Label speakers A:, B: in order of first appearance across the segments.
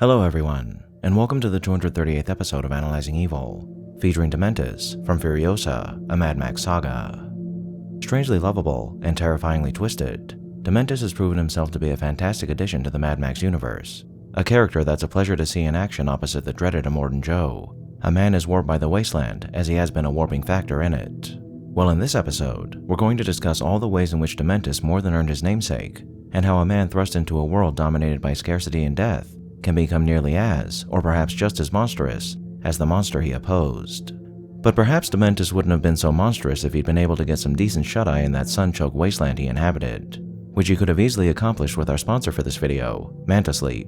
A: Hello everyone, and welcome to the 238th episode of Analyzing Evil, featuring Dementus from Furiosa, a Mad Max saga. Strangely lovable and terrifyingly twisted, Dementus has proven himself to be a fantastic addition to the Mad Max universe, a character that's a pleasure to see in action opposite the dreaded Immortan Joe, a man as warped by the wasteland as he has been a warping factor in it. Well, in this episode, we're going to discuss all the ways in which Dementus more than earned his namesake, and how a man thrust into a world dominated by scarcity and death can become nearly as, or perhaps just as monstrous, as the monster he opposed. But perhaps Dementus wouldn't have been so monstrous if he'd been able to get some decent shut-eye in that sun-choked wasteland he inhabited, which he could have easily accomplished with our sponsor for this video, Manta Sleep.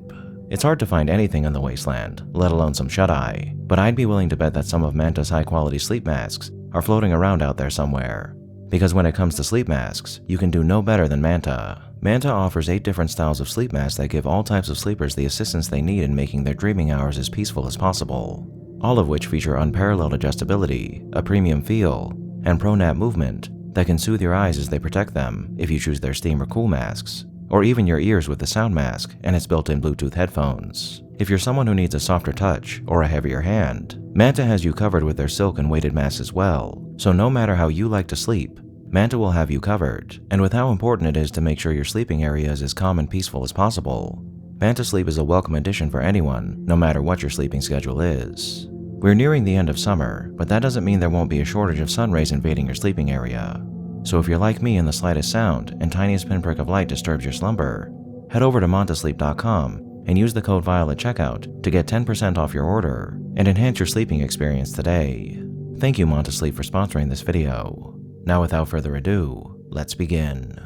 A: It's hard to find anything in the wasteland, let alone some shut-eye, but I'd be willing to bet that some of Manta's high-quality sleep masks are floating around out there somewhere. Because when it comes to sleep masks, you can do no better than Manta. Manta offers 8 different styles of sleep masks that give all types of sleepers the assistance they need in making their dreaming hours as peaceful as possible, all of which feature unparalleled adjustability, a premium feel, and pro-nap movement that can soothe your eyes as they protect them if you choose their steam or cool masks, or even your ears with the sound mask and its built-in Bluetooth headphones. If you're someone who needs a softer touch or a heavier hand, Manta has you covered with their silk and weighted masks as well, so no matter how you like to sleep, Manta will have you covered. And with how important it is to make sure your sleeping area is as calm and peaceful as possible, Manta Sleep is a welcome addition for anyone, no matter what your sleeping schedule is. We're nearing the end of summer, but that doesn't mean there won't be a shortage of sun rays invading your sleeping area. So if you're like me and the slightest sound and tiniest pinprick of light disturbs your slumber, head over to mantasleep.com and use the code VIOLE at checkout to get 10% off your order and enhance your sleeping experience today. Thank you, Manta Sleep, for sponsoring this video. Now without further ado, let's begin.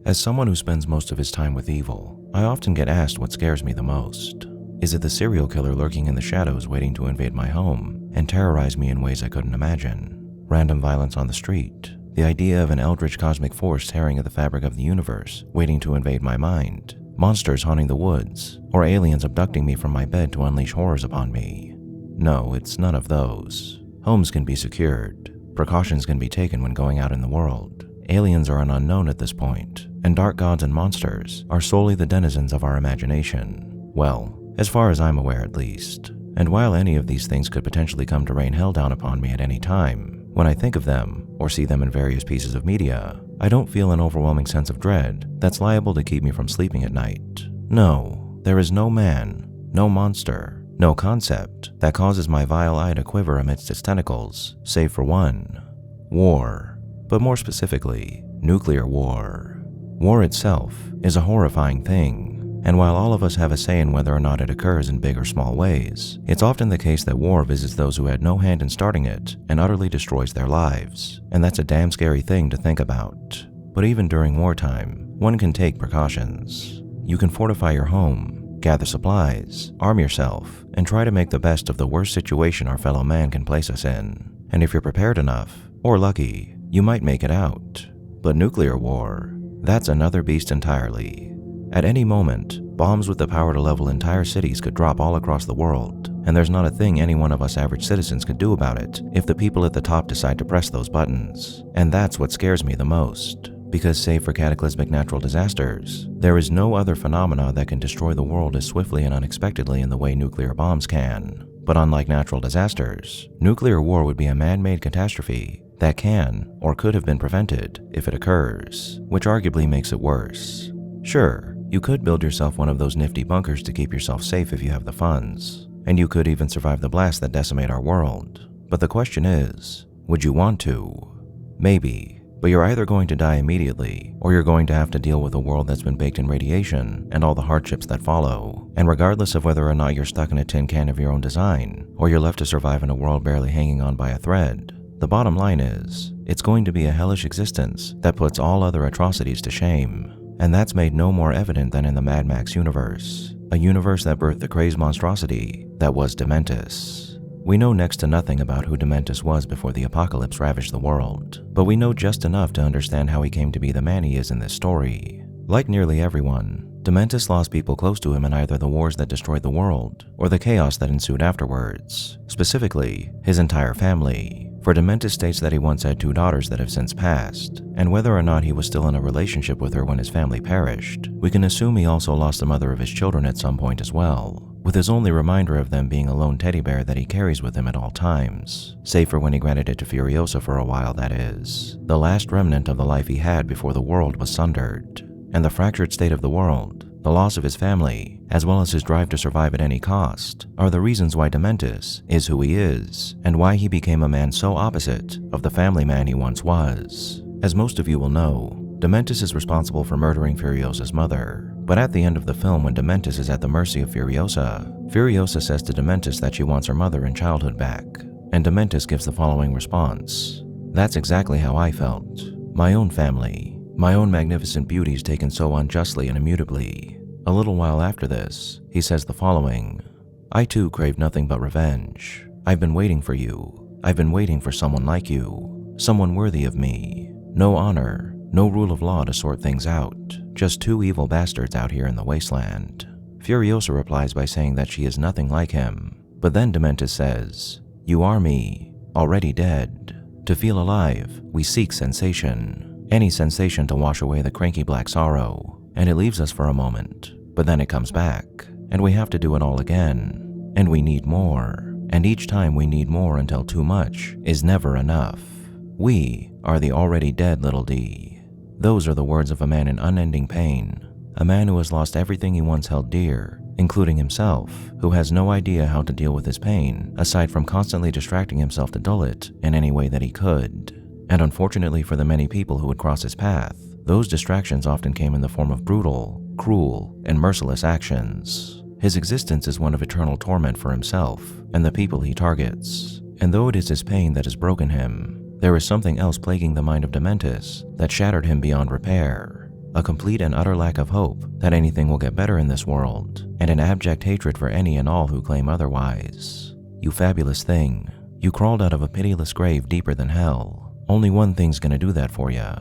A: As someone who spends most of his time with evil, I often get asked what scares me the most. Is it the serial killer lurking in the shadows waiting to invade my home and terrorize me in ways I couldn't imagine? Random violence on the street? The idea of an eldritch cosmic force tearing at the fabric of the universe, waiting to invade my mind? Monsters haunting the woods? Or aliens abducting me from my bed to unleash horrors upon me? No, it's none of those. Homes can be secured. Precautions can be taken when going out in the world. Aliens are an unknown at this point, and dark gods and monsters are solely the denizens of our imagination. Well, as far as I'm aware at least. And while any of these things could potentially come to rain hell down upon me at any time, when I think of them, or see them in various pieces of media, I don't feel an overwhelming sense of dread that's liable to keep me from sleeping at night. No, there is no man, no monster, no concept that causes my vile eye to quiver amidst its tentacles, save for one: war. But more specifically, nuclear war. War itself is a horrifying thing, and while all of us have a say in whether or not it occurs in big or small ways, it's often the case that war visits those who had no hand in starting it and utterly destroys their lives, and that's a damn scary thing to think about. But even during wartime, one can take precautions. You can fortify your home, gather supplies, arm yourself, and try to make the best of the worst situation our fellow man can place us in. And if you're prepared enough, or lucky, you might make it out. But nuclear war, that's another beast entirely. At any moment, bombs with the power to level entire cities could drop all across the world, and there's not a thing any one of us average citizens could do about it if the people at the top decide to press those buttons. And that's what scares me the most. Because save for cataclysmic natural disasters, there is no other phenomena that can destroy the world as swiftly and unexpectedly in the way nuclear bombs can. But unlike natural disasters, nuclear war would be a man-made catastrophe that can or could have been prevented if it occurs, which arguably makes it worse. Sure, you could build yourself one of those nifty bunkers to keep yourself safe if you have the funds, and you could even survive the blasts that decimate our world. But the question is, would you want to? Maybe. But you're either going to die immediately, or you're going to have to deal with a world that's been baked in radiation and all the hardships that follow. And regardless of whether or not you're stuck in a tin can of your own design, or you're left to survive in a world barely hanging on by a thread, the bottom line is, it's going to be a hellish existence that puts all other atrocities to shame. And that's made no more evident than in the Mad Max universe, a universe that birthed the crazed monstrosity that was Dementus. We know next to nothing about who Dementus was before the apocalypse ravaged the world, but we know just enough to understand how he came to be the man he is in this story. Like nearly everyone, Dementus lost people close to him in either the wars that destroyed the world or the chaos that ensued afterwards, specifically his entire family. for Dementus states that he once had 2 daughters that have since passed, and whether or not he was still in a relationship with her when his family perished, we can assume he also lost the mother of his children at some point as well, with his only reminder of them being a lone teddy bear that he carries with him at all times, save for when he granted it to Furiosa for a while, that is, the last remnant of the life he had before the world was sundered. And the fractured state of the world, the loss of his family, as well as his drive to survive at any cost, are the reasons why Dementus is who he is, and why he became a man so opposite of the family man he once was. As most of you will know, Dementus is responsible for murdering Furiosa's mother, but at the end of the film when Dementus is at the mercy of Furiosa, Furiosa says to Dementus that she wants her mother and childhood back, and Dementus gives the following response: "That's exactly how I felt. My own family, my own magnificent beauties taken so unjustly and immutably." A little while after this, he says the following: "I too crave nothing but revenge. I've been waiting for you. I've been waiting for someone like you, someone worthy of me. No honor, no rule of law to sort things out, just 2 evil bastards out here in the wasteland." Furiosa replies by saying that she is nothing like him, but then Dementus says, "You are me, already dead. To feel alive, we seek sensation, any sensation to wash away the cranky black sorrow, and it leaves us for a moment, but then it comes back, and we have to do it all again, and we need more, and each time we need more until too much is never enough. We are the already dead little d." Those are the words of a man in unending pain, a man who has lost everything he once held dear, including himself, who has no idea how to deal with his pain, aside from constantly distracting himself to dull it in any way that he could. And unfortunately for the many people who would cross his path, those distractions often came in the form of brutal, cruel, and merciless actions. His existence is one of eternal torment for himself and the people he targets. And though it is his pain that has broken him, there is something else plaguing the mind of Dementus that shattered him beyond repair. A complete and utter lack of hope that anything will get better in this world, and an abject hatred for any and all who claim otherwise. You fabulous thing, you crawled out of a pitiless grave deeper than hell. Only one thing's gonna do that for ya.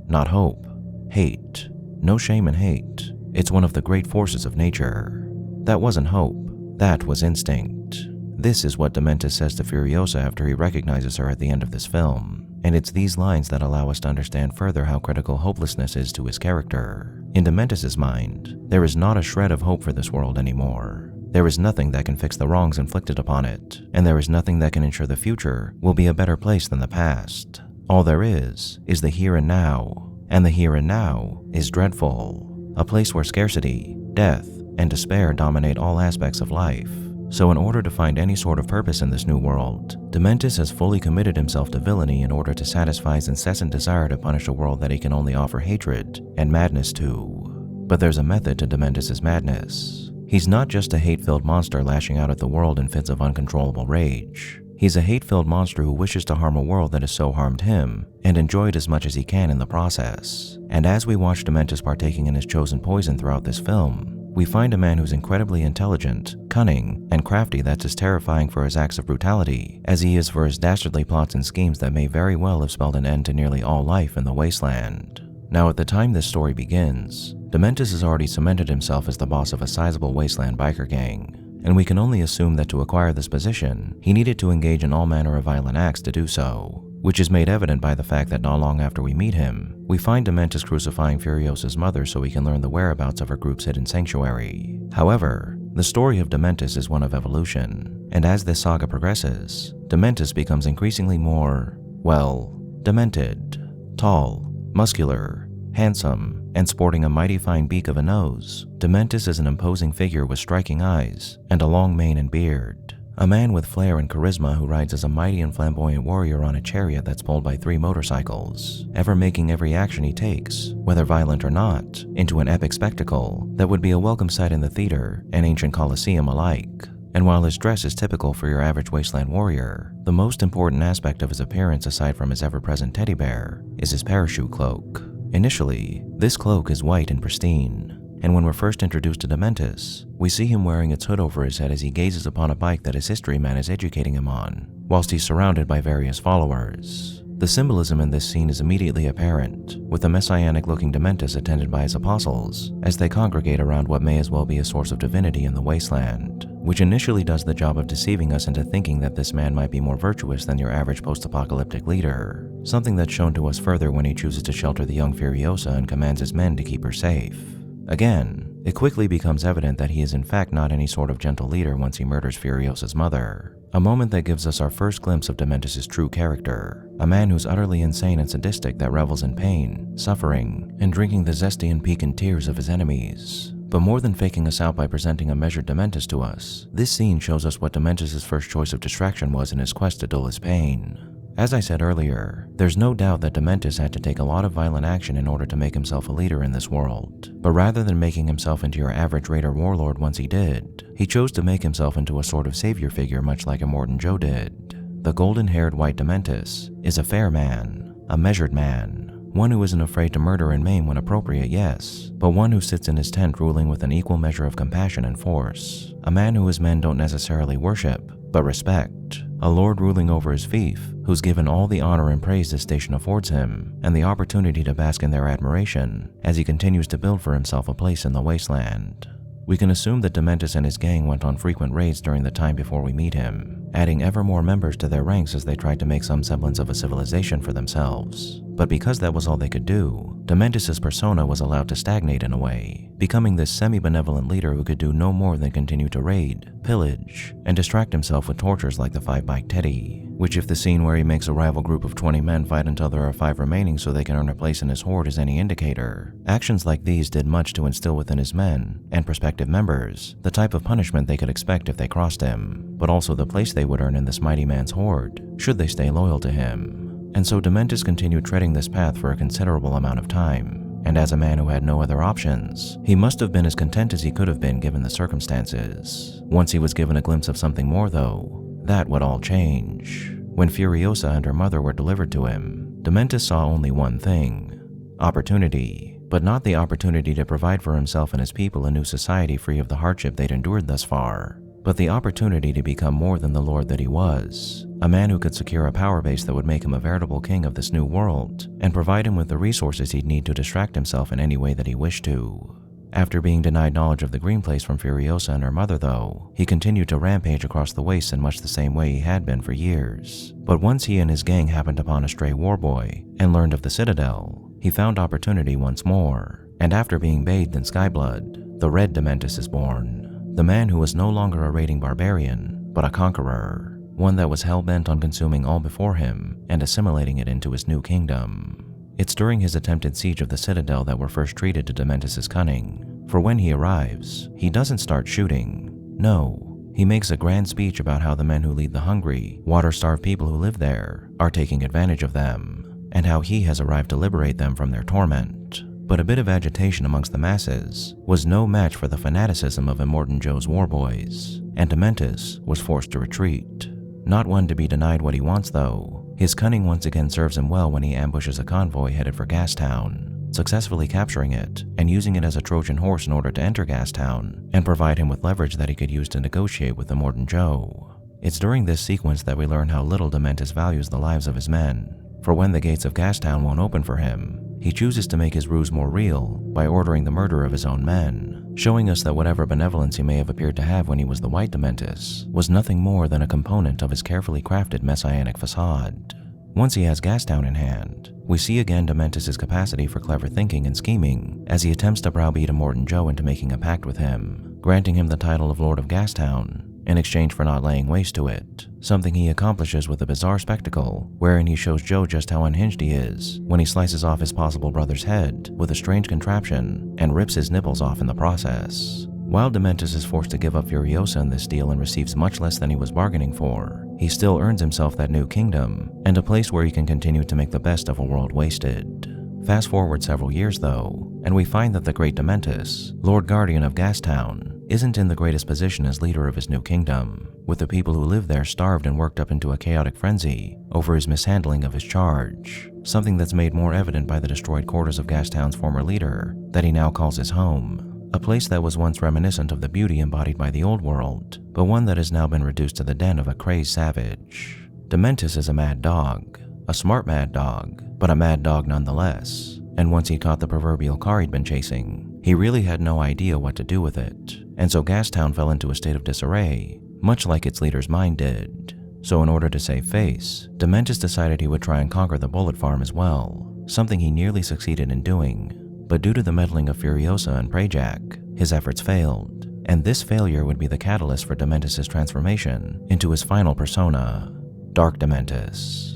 A: Not hope, hate. No shame in hate. It's one of the great forces of nature. That wasn't hope, that was instinct. This is what Dementus says to Furiosa after he recognizes her at the end of this film, and it's these lines that allow us to understand further how critical hopelessness is to his character. In Dementus's mind, there is not a shred of hope for this world anymore. There is nothing that can fix the wrongs inflicted upon it, and there is nothing that can ensure the future will be a better place than the past. All there is the here and now, and the here and now is dreadful, a place where scarcity, death, and despair dominate all aspects of life. So in order to find any sort of purpose in this new world, Dementus has fully committed himself to villainy in order to satisfy his incessant desire to punish a world that he can only offer hatred and madness to. But there's a method to Dementus's madness. He's not just a hate-filled monster lashing out at the world in fits of uncontrollable rage. He's a hate-filled monster who wishes to harm a world that has so harmed him, and enjoy it as much as he can in the process. And as we watch Dementus partaking in his chosen poison throughout this film, we find a man who's incredibly intelligent, cunning, and crafty that's as terrifying for his acts of brutality as he is for his dastardly plots and schemes that may very well have spelled an end to nearly all life in the wasteland. Now, at the time this story begins, Dementus has already cemented himself as the boss of a sizable wasteland biker gang, and we can only assume that to acquire this position, he needed to engage in all manner of violent acts to do so, which is made evident by the fact that not long after we meet him, we find Dementus crucifying Furiosa's mother so we can learn the whereabouts of her group's hidden sanctuary. However, the story of Dementus is one of evolution, and as this saga progresses, Dementus becomes increasingly more, well, demented. Tall, muscular, handsome, and sporting a mighty fine beak of a nose, Dementus is an imposing figure with striking eyes and a long mane and beard. A man with flair and charisma who rides as a mighty and flamboyant warrior on a chariot that's pulled by 3 motorcycles, ever making every action he takes, whether violent or not, into an epic spectacle that would be a welcome sight in the theater and ancient coliseum alike. And while his dress is typical for your average wasteland warrior, the most important aspect of his appearance aside from his ever-present teddy bear is his parachute cloak. Initially, this cloak is white and pristine, and when we're first introduced to Dementus, we see him wearing its hood over his head as he gazes upon a bike that his history man is educating him on, whilst he's surrounded by various followers. The symbolism in this scene is immediately apparent, with the messianic-looking Dementus attended by his apostles as they congregate around what may as well be a source of divinity in the wasteland, which initially does the job of deceiving us into thinking that this man might be more virtuous than your average post-apocalyptic leader, something that's shown to us further when he chooses to shelter the young Furiosa and commands his men to keep her safe. Again, it quickly becomes evident that he is in fact not any sort of gentle leader once he murders Furiosa's mother, a moment that gives us our first glimpse of Dementus' true character, a man who's utterly insane and sadistic that revels in pain, suffering, and drinking the zesty and piquant tears of his enemies. But more than faking us out by presenting a measured Dementus to us, this scene shows us what Dementus' first choice of distraction was in his quest to dull his pain. As I said earlier, there's no doubt that Dementus had to take a lot of violent action in order to make himself a leader in this world. But rather than making himself into your average raider warlord once he did, he chose to make himself into a sort of savior figure much like Immortan Joe did. The golden-haired white Dementus is a fair man, a measured man, one who isn't afraid to murder and maim when appropriate, yes, but one who sits in his tent ruling with an equal measure of compassion and force, a man who his men don't necessarily worship, but respect, a lord ruling over his fief, who's given all the honor and praise this station affords him, and the opportunity to bask in their admiration as he continues to build for himself a place in the wasteland. We can assume that Dementus and his gang went on frequent raids during the time before we meet him, adding ever more members to their ranks as they tried to make some semblance of a civilization for themselves. But because that was all they could do, Dementus' persona was allowed to stagnate in a way, becoming this semi-benevolent leader who could do no more than continue to raid, pillage, and distract himself with tortures like the 5-bike Teddy, which if the scene where he makes a rival group of 20 men fight until there are 5 remaining so they can earn a place in his horde is any indicator, actions like these did much to instill within his men and prospective members the type of punishment they could expect if they crossed him, but also the place they would earn in this mighty man's horde should they stay loyal to him. And so Dementus continued treading this path for a considerable amount of time, and as a man who had no other options, he must have been as content as he could have been given the circumstances. Once he was given a glimpse of something more though, that would all change. When Furiosa and her mother were delivered to him, Dementus saw only one thing: opportunity, but not the opportunity to provide for himself and his people a new society free of the hardship they'd endured thus far, but the opportunity to become more than the lord that he was, a man who could secure a power base that would make him a veritable king of this new world and provide him with the resources he'd need to distract himself in any way that he wished to. After being denied knowledge of the green place from Furiosa and her mother though, he continued to rampage across the wastes in much the same way he had been for years. But once he and his gang happened upon a stray warboy and learned of the Citadel, he found opportunity once more, and after being bathed in skyblood, the Red Dementus is born. The man who was no longer a raiding barbarian, but a conqueror, one that was hell-bent on consuming all before him and assimilating it into his new kingdom. It's during his attempted siege of the Citadel that we're first treated to Dementus' cunning, for when he arrives, he doesn't start shooting. No, he makes a grand speech about how the men who lead the hungry, water-starved people who live there are taking advantage of them, and how he has arrived to liberate them from their torment. But a bit of agitation amongst the masses was no match for the fanaticism of Immortan Joe's warboys, and Dementus was forced to retreat. Not one to be denied what he wants though. His cunning once again serves him well when he ambushes a convoy headed for Gastown, successfully capturing it and using it as a Trojan horse in order to enter Gastown and provide him with leverage that he could use to negotiate with Immortan Joe. It's during this sequence that we learn how little Dementus values the lives of his men, for when the gates of Gastown won't open for him, he chooses to make his ruse more real by ordering the murder of his own men, showing us that whatever benevolence he may have appeared to have when he was the White Dementus was nothing more than a component of his carefully crafted messianic facade. Once he has Gastown in hand, we see again Dementus' capacity for clever thinking and scheming as he attempts to browbeat Immortan Joe into making a pact with him, granting him the title of Lord of Gastown in exchange for not laying waste to it, something he accomplishes with a bizarre spectacle wherein he shows Joe just how unhinged he is when he slices off his possible brother's head with a strange contraption and rips his nipples off in the process. While Dementus is forced to give up Furiosa in this deal and receives much less than he was bargaining for, he still earns himself that new kingdom and a place where he can continue to make the best of a world wasted. Fast forward several years though, and we find that the great Dementus, Lord Guardian of Gastown, isn't in the greatest position as leader of his new kingdom, with the people who live there starved and worked up into a chaotic frenzy over his mishandling of his charge, something that's made more evident by the destroyed quarters of Gastown's former leader that he now calls his home, a place that was once reminiscent of the beauty embodied by the old world, but one that has now been reduced to the den of a crazed savage. Dementus is a mad dog, A smart mad dog, but a mad dog nonetheless. And once he caught the proverbial car he'd been chasing, he really had no idea what to do with it. And so Gastown fell into a state of disarray, much like its leader's mind did. So in order to save face, Dementus decided he would try and conquer the bullet farm as well, something he nearly succeeded in doing. But due to the meddling of Furiosa and Prejak, his efforts failed, and this failure would be the catalyst for Dementus' transformation into his final persona, Dark Dementus.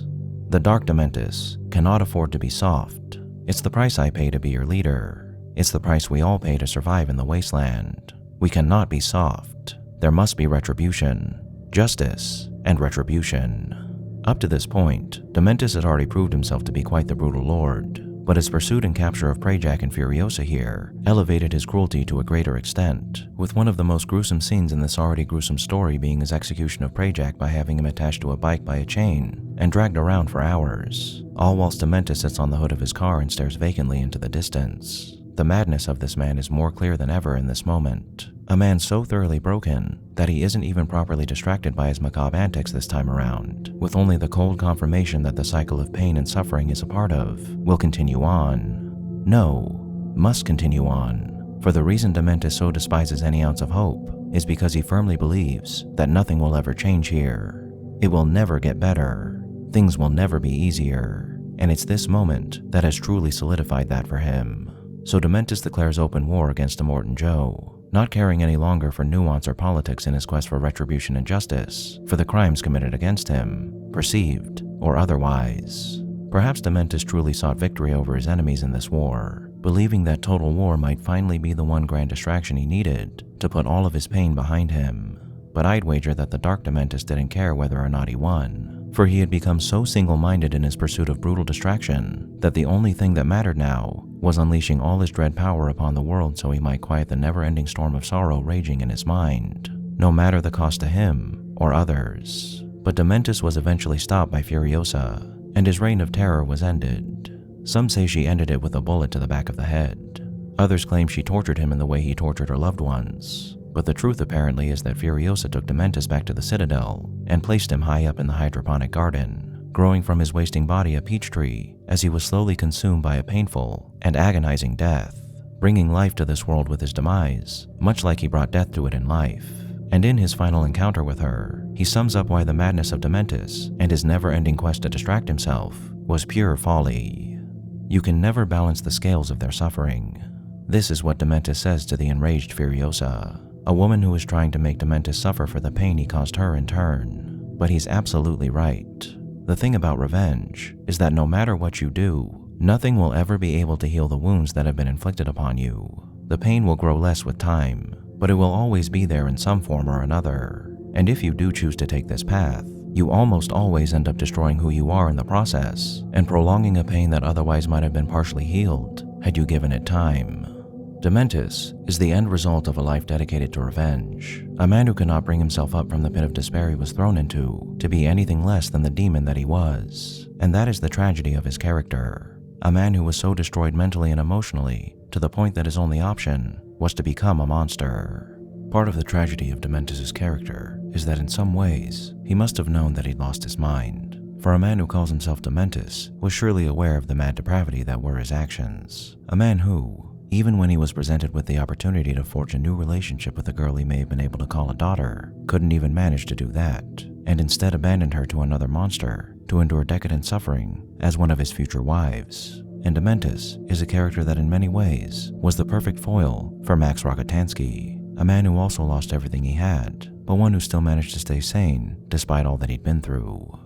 A: The Dark Dementus cannot afford to be soft. It's the price I pay to be your leader. It's the price we all pay to survive in the wasteland. We cannot be soft. There must be retribution, justice, and retribution. Up to this point, Dementus had already proved himself to be quite the brutal lord, but his pursuit and capture of Prejak and Furiosa here elevated his cruelty to a greater extent, with one of the most gruesome scenes in this already gruesome story being his execution of Prejak by having him attached to a bike by a chain and dragged around for hours, all whilst Dementus sits on the hood of his car and stares vacantly into the distance. The madness of this man is more clear than ever in this moment. A man so thoroughly broken that he isn't even properly distracted by his macabre antics this time around, with only the cold confirmation that the cycle of pain and suffering is a part of will continue on. No, must continue on. For the reason Dementus so despises any ounce of hope is because he firmly believes that nothing will ever change here. It will never get better. Things will never be easier. And it's this moment that has truly solidified that for him. So Dementus declares open war against Immortan Joe, not caring any longer for nuance or politics in his quest for retribution and justice for the crimes committed against him, perceived or otherwise. Perhaps Dementus truly sought victory over his enemies in this war, believing that total war might finally be the one grand distraction he needed to put all of his pain behind him. But I'd wager that the Dark Dementus didn't care whether or not he won, for he had become so single-minded in his pursuit of brutal distraction that the only thing that mattered now was unleashing all his dread power upon the world so he might quiet the never-ending storm of sorrow raging in his mind, no matter the cost to him or others. But Dementus was eventually stopped by Furiosa, and his reign of terror was ended. Some say she ended it with a bullet to the back of the head. Others claim she tortured him in the way he tortured her loved ones. But the truth apparently is that Furiosa took Dementus back to the Citadel and placed him high up in the hydroponic garden, growing from his wasting body a peach tree as he was slowly consumed by a painful and agonizing death, bringing life to this world with his demise, much like he brought death to it in life. And in his final encounter with her, he sums up why the madness of Dementus and his never-ending quest to distract himself was pure folly. You can never balance the scales of their suffering. This is what Dementus says to the enraged Furiosa, a woman who is trying to make Dementus suffer for the pain he caused her in turn. But he's absolutely right. The thing about revenge is that no matter what you do, nothing will ever be able to heal the wounds that have been inflicted upon you. The pain will grow less with time, but it will always be there in some form or another. And if you do choose to take this path, you almost always end up destroying who you are in the process and prolonging a pain that otherwise might have been partially healed had you given it time. Dementus is the end result of a life dedicated to revenge, a man who cannot bring himself up from the pit of despair he was thrown into to be anything less than the demon that he was. And that is the tragedy of his character, a man who was so destroyed mentally and emotionally to the point that his only option was to become a monster. Part of the tragedy of Dementus' character is that in some ways, he must have known that he'd lost his mind, for a man who calls himself Dementus was surely aware of the mad depravity that were his actions, a man who, even when he was presented with the opportunity to forge a new relationship with a girl he may have been able to call a daughter, couldn't even manage to do that, and instead abandoned her to another monster to endure decadent suffering as one of his future wives. And Dementus is a character that in many ways was the perfect foil for Max Rokotansky, a man who also lost everything he had, but one who still managed to stay sane despite all that he'd been through.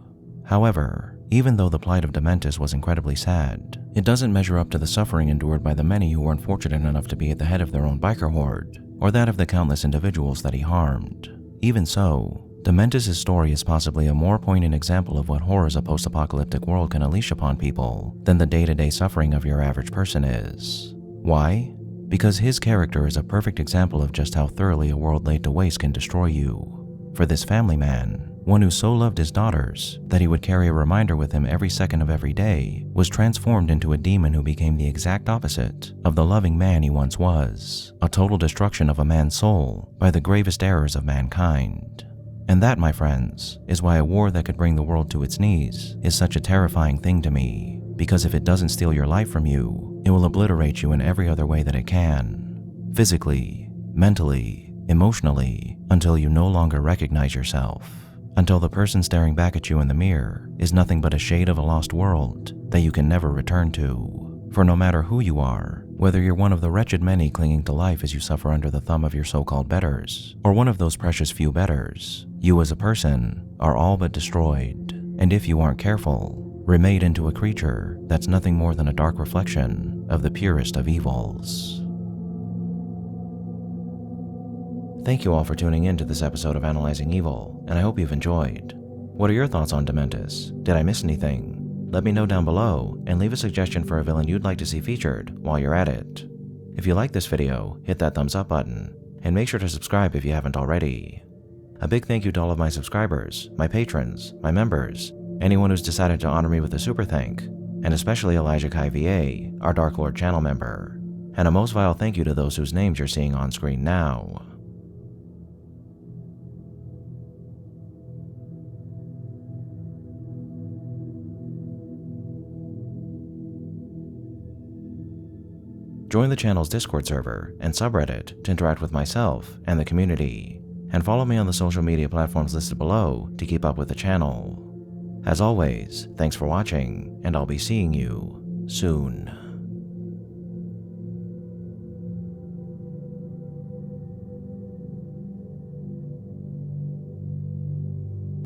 A: However, even though the plight of Dementus was incredibly sad, it doesn't measure up to the suffering endured by the many who weren't fortunate enough to be at the head of their own biker horde, or that of the countless individuals that he harmed. Even so, Dementus' story is possibly a more poignant example of what horrors a post-apocalyptic world can unleash upon people than the day-to-day suffering of your average person is. Why? Because his character is a perfect example of just how thoroughly a world laid to waste can destroy you. For this family man, one who so loved his daughters that he would carry a reminder with him every second of every day, was transformed into a demon who became the exact opposite of the loving man he once was, a total destruction of a man's soul by the gravest errors of mankind. And that, my friends, is why a war that could bring the world to its knees is such a terrifying thing to me, because if it doesn't steal your life from you, it will obliterate you in every other way that it can. Physically, mentally, emotionally, until you no longer recognize yourself. Until the person staring back at you in the mirror is nothing but a shade of a lost world that you can never return to. For no matter who you are, whether you're one of the wretched many clinging to life as you suffer under the thumb of your so-called betters, or one of those precious few betters, you as a person are all but destroyed, and if you aren't careful, remade into a creature that's nothing more than a dark reflection of the purest of evils. Thank you all for tuning in to this episode of Analyzing Evil, and I hope you've enjoyed. What are your thoughts on Dementus? Did I miss anything? Let me know down below, and leave a suggestion for a villain you'd like to see featured while you're at it. If you like this video, hit that thumbs up button, and make sure to subscribe if you haven't already. A big thank you to all of my subscribers, my patrons, my members, anyone who's decided to honor me with a super thank, and especially Elijah Kai VA, our Dark Lord channel member. And a most vile thank you to those whose names you're seeing on screen now. Join the channel's Discord server and subreddit to interact with myself and the community, and follow me on the social media platforms listed below to keep up with the channel. As always, thanks for watching, and I'll be seeing you soon.